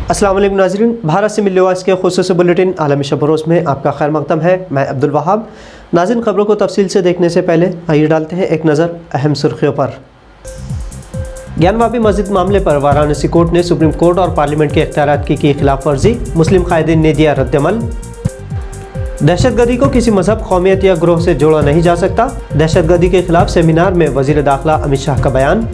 अस्सलाम वालेकुम नाज़रीन, भारत से मिलने वाले के खुसूसी बुलेटिन आलमी शब रोज़ में आपका खैर मक़दम है। मैं अब्दुल वहाब। नाज़रीन, खबरों को तफसील से देखने से पहले आइए डालते हैं एक नज़र अहम सुर्खियों पर। ज्ञानवापी मस्जिद मामले पर वाराणसी कोर्ट ने सुप्रीम कोर्ट और पार्लियामेंट के इख्तियारात की खिलाफ वर्जी, मुस्लिम कायदीन ने दिया रद्दअमल। दहशतगर्दी को किसी मजहब, कौमियत या ग्रोह से जोड़ा नहीं जा सकता, दहशतगर्दी के खिलाफ सेमिनार में वज़ीर दाखिला अमित शाह का बयान।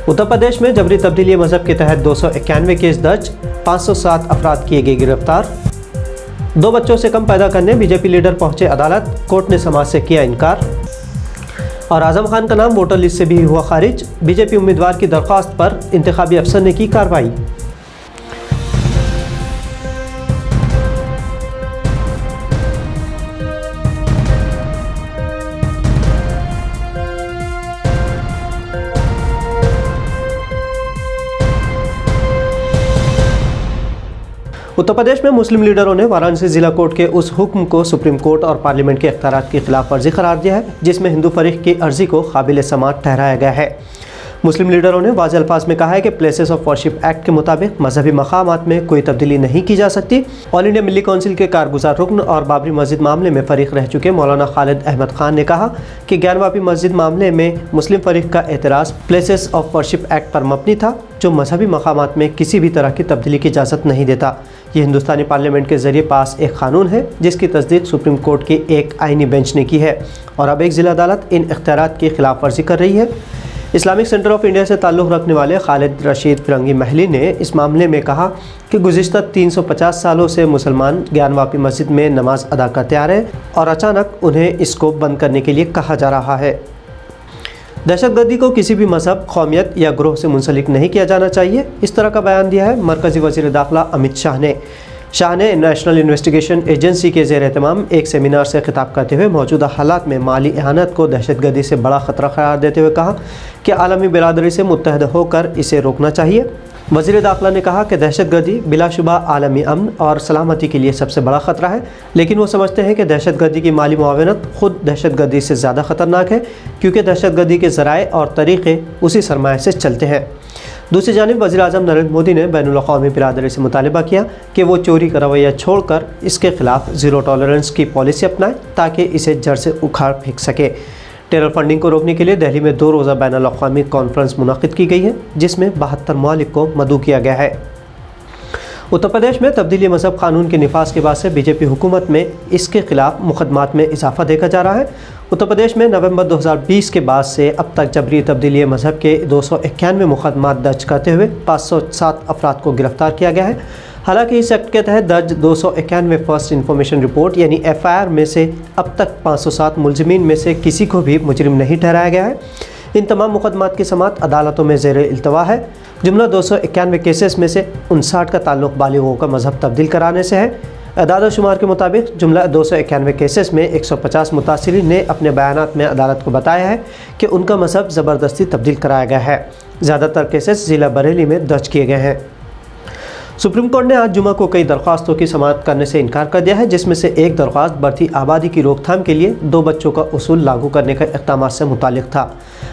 उत्तर प्रदेश में जबरी तब्दीली मजहब के तहत 291 केस दर्ज, 507 अफराद किए गए गिरफ्तार। 2 बच्चों से कम पैदा करने बीजेपी लीडर पहुंचे अदालत, कोर्ट ने समाज से किया इनकार। और आजम खान का नाम वोटर लिस्ट से भी हुआ खारिज, बीजेपी उम्मीदवार की दरख्वास्त पर इंतखाबी अफसर ने की कार्रवाई। उत्तर प्रदेश में मुस्लिम लीडरों ने वाराणसी जिला कोर्ट के उस हुक्म को सुप्रीम कोर्ट और पार्लियामेंट के इख्तियारात की खिलाफ वर्जी करार दिया है जिसमें हिंदू फरीक की अर्जी को काबिल समाअत ठहराया गया है। मुस्लिम लीडरों ने वाज़ेह अल्फाज में कहा है कि प्लेसेस ऑफ वर्शिप एक्ट के मुताबिक मजहबी मकामात में कोई तब्दीली नहीं की जा सकती। ऑल इंडिया मिली काउंसिल के कारगुजार रुकन और बाबरी मस्जिद मामले में फरीक रह चुके मौलाना खालिद अहमद खान ने कहा कि ज्ञानवापी मस्जिद मामले में मुस्लिम फरीक का एतराज़ प्लेसेस ऑफ वर्शिप एक्ट पर मबनी था, जो मजहबी मकामात में किसी भी तरह की तब्दीली की इजाज़त नहीं देता। ये हिंदुस्तानी पार्लियामेंट के ज़रिए पास एक कानून है जिसकी तस्दीक सुप्रीम कोर्ट की एक आइनी बेंच ने की है और अब एक ज़िला अदालत इन इख्तियारात की खिलाफ वर्जी कर रही है। इस्लामिक सेंटर ऑफ इंडिया से ताल्लुक़ रखने वाले खालिद रशीद फिरंगी महली ने इस मामले में कहा कि गुज़िश्ता 350 सालों से मुसलमान ज्ञानवापी मस्जिद में नमाज अदा करते आ रहे हैं और अचानक उन्हें इसको बंद करने के लिए कहा जा रहा है। दहशतगर्दी को किसी भी मजहब, कौमियत या ग्रोह से मुंसलिक नहीं किया जाना चाहिए, इस तरह का बयान दिया है मरकज़ी वज़ीर दाखिला अमित शाह ने। शाह ने नेशनल इन्वेस्टिगेशन एजेंसी के ज़ेर एहतमाम एक सेमिनार से खिताब करते हुए मौजूदा हालात में माली इहानत को दहशतगर्दी से बड़ा ख़तरा करार देते हुए कहा कि आलमी बिरादरी से मुत्तहद होकर इसे रोकना चाहिए। वज़ीर दाखिला ने कहा कि दहशतगर्दी बिलाशुबा आलमी अमन और सलामती के लिए सबसे बड़ा ख़तरा है, लेकिन वो समझते हैं कि दहशतगर्दी की माली मुआवनत ख़ुद दहशतगर्दी से ज़्यादा ख़तरनाक है क्योंकि दहशतगर्दी के ज़राए और तरीक़े उसी सरमाए से चलते हैं। दूसरी जानिब वज़ीर आज़म नरेंद्र मोदी ने बैनुल अक़वामी बिरादरी से मुतालबा किया कि वो चोरी का रवैया छोड़कर इसके ख़िलाफ़ ज़ीरो टॉलरेंस की पॉलिसी अपनाएं ताकि इसे जड़ से उखाड़ फेंक सके। टेरर फंडिंग को रोकने के लिए दिल्ली में 2 रोज़ा बैनुल अक़वामी कॉन्फ्रेंस मुनक़िद की गई है जिसमें 72 ममालिक को मदऊ किया गया है। उत्तर प्रदेश में तब्दीली मजहब कानून के निफाज के बाद से बीजेपी हुकूमत में इसके खिलाफ मुकदमात में इजाफा देखा जा रहा है। उत्तर प्रदेश में नवंबर 2020 के बाद से अब तक जबरी तब्दीली मजहब के 291 मुकदमात दर्ज करते हुए 507 अफराद को गिरफ्तार किया गया है। हालांकि इस एक्ट के तहत दर्ज 291 फर्स्ट इन्फॉर्मेशन रिपोर्ट यानी FIR में से अब तक 507 मुलजिमीन में से किसी को भी मुजरिम नहीं ठहराया गया है। इन तमाम मुकदमात की समाअत अदालतों में ज़ेर इल्तवा है। जुमला 291 केसेस में से 59 का ताल्लुक़ बालिगों का मजहब तब्दील कराने से है। अदाद शुमार के मुताबिक जुमला 291 केसेस में 150 मुतासिरीन ने अपने बयानात में अदालत को बताया है कि उनका मजहब ज़बरदस्ती तब्दील कराया गया है। ज़्यादातर केसेस ज़िला बरेली में दर्ज किए गए हैं। सुप्रीम कोर्ट ने आज जुमा को कई दरख्वास्तों की समाअत करने से इनकार कर दिया है, जिसमें से एक दरख्वास्त बढ़ती आबादी की रोकथाम के लिए 2 बच्चों का उसूल लागू करने का इक़दाम से मुताल्लिक़ था।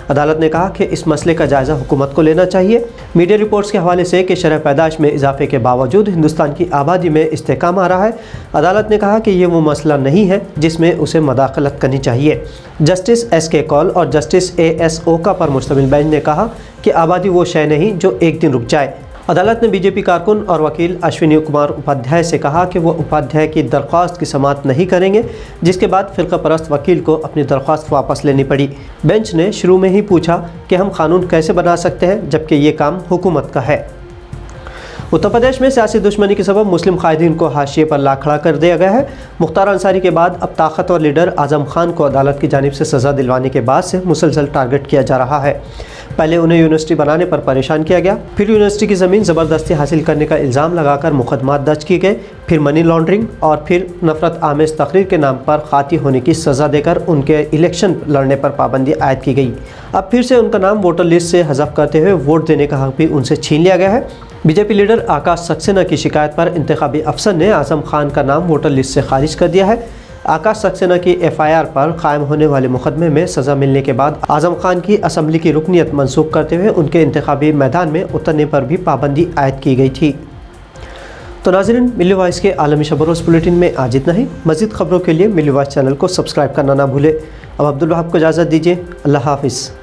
अदालत ने कहा कि इस मसले का जायज़ा हुकूमत को लेना चाहिए। मीडिया रिपोर्ट्स के हवाले से कि शरह पैदाइश में इजाफे के बावजूद हिंदुस्तान की आबादी में इस्तेहकाम आ रहा है, अदालत ने कहा कि ये वो मसला नहीं है जिसमें उसे मदाखलत करनी चाहिए। जस्टिस SK कौल और जस्टिस AS ओका पर मुश्तमिल बेंच ने कहा कि आबादी वो शय नहीं जो एक दिन रुक जाए। अदालत ने बीजेपी कारकुन और वकील अश्विनी कुमार उपाध्याय से कहा कि वो उपाध्याय की दरख्वास्त की समाअत नहीं करेंगे, जिसके बाद फ़िरका परस्त वकील को अपनी दरख्वास्त वापस लेनी पड़ी। बेंच ने शुरू में ही पूछा कि हम कानून कैसे बना सकते हैं जबकि ये काम हुकूमत का है। उत्तर प्रदेश में सियासी दुश्मनी के सबब मुस्लिम कायदीन को हाशिए पर ला खड़ा कर दिया गया है। मुख्तार अंसारी के बाद अब ताकतवर लीडर आज़म खान को अदालत की जानिब से सज़ा दिलवाने के बाद से मुसलसल टारगेट किया जा रहा है। पहले उन्हें यूनिवर्सिटी बनाने पर परेशान किया गया, फिर यूनिवर्सिटी की ज़मीन ज़बरदस्ती हासिल करने का इल्ज़ाम लगाकर मुकदमात दर्ज किए गए, फिर मनी लॉन्ड्रिंग और फिर नफरत आमेज़ तकरीर के नाम पर खाती होने की सज़ा देकर उनके इलेक्शन लड़ने पर पाबंदी आयद की गई। अब फिर से उनका नाम वोटर लिस्ट से हज़फ करते हुए वोट देने का हक़ भी उनसे छीन लिया गया है। बीजेपी लीडर आकाश सक्सेना की शिकायत पर इंतखाबी अफसर ने आज़म खान का नाम वोटर लिस्ट से खारिज कर दिया है। आकाश सक्सेना की FIR पर कायम होने वाले मुकदमे में सज़ा मिलने के बाद आज़म खान की असम्बली की रुकनीत मनसूख करते हुए उनके इंतखाबी मैदान में उतरने पर भी पाबंदी आयद की गई थी। तो नाज़रीन, मिल्ली वॉइस के आलमी शब रोज़ बुलेटिन में आज इतना ही। मज़ीद ख़बरों के लिए मिल्ली वॉइस चैनल को सब्सक्राइब करना ना भूलें। अब अब्दुल वहाब को इजाज़त दीजिए। अल्लाह हाफ़िज़।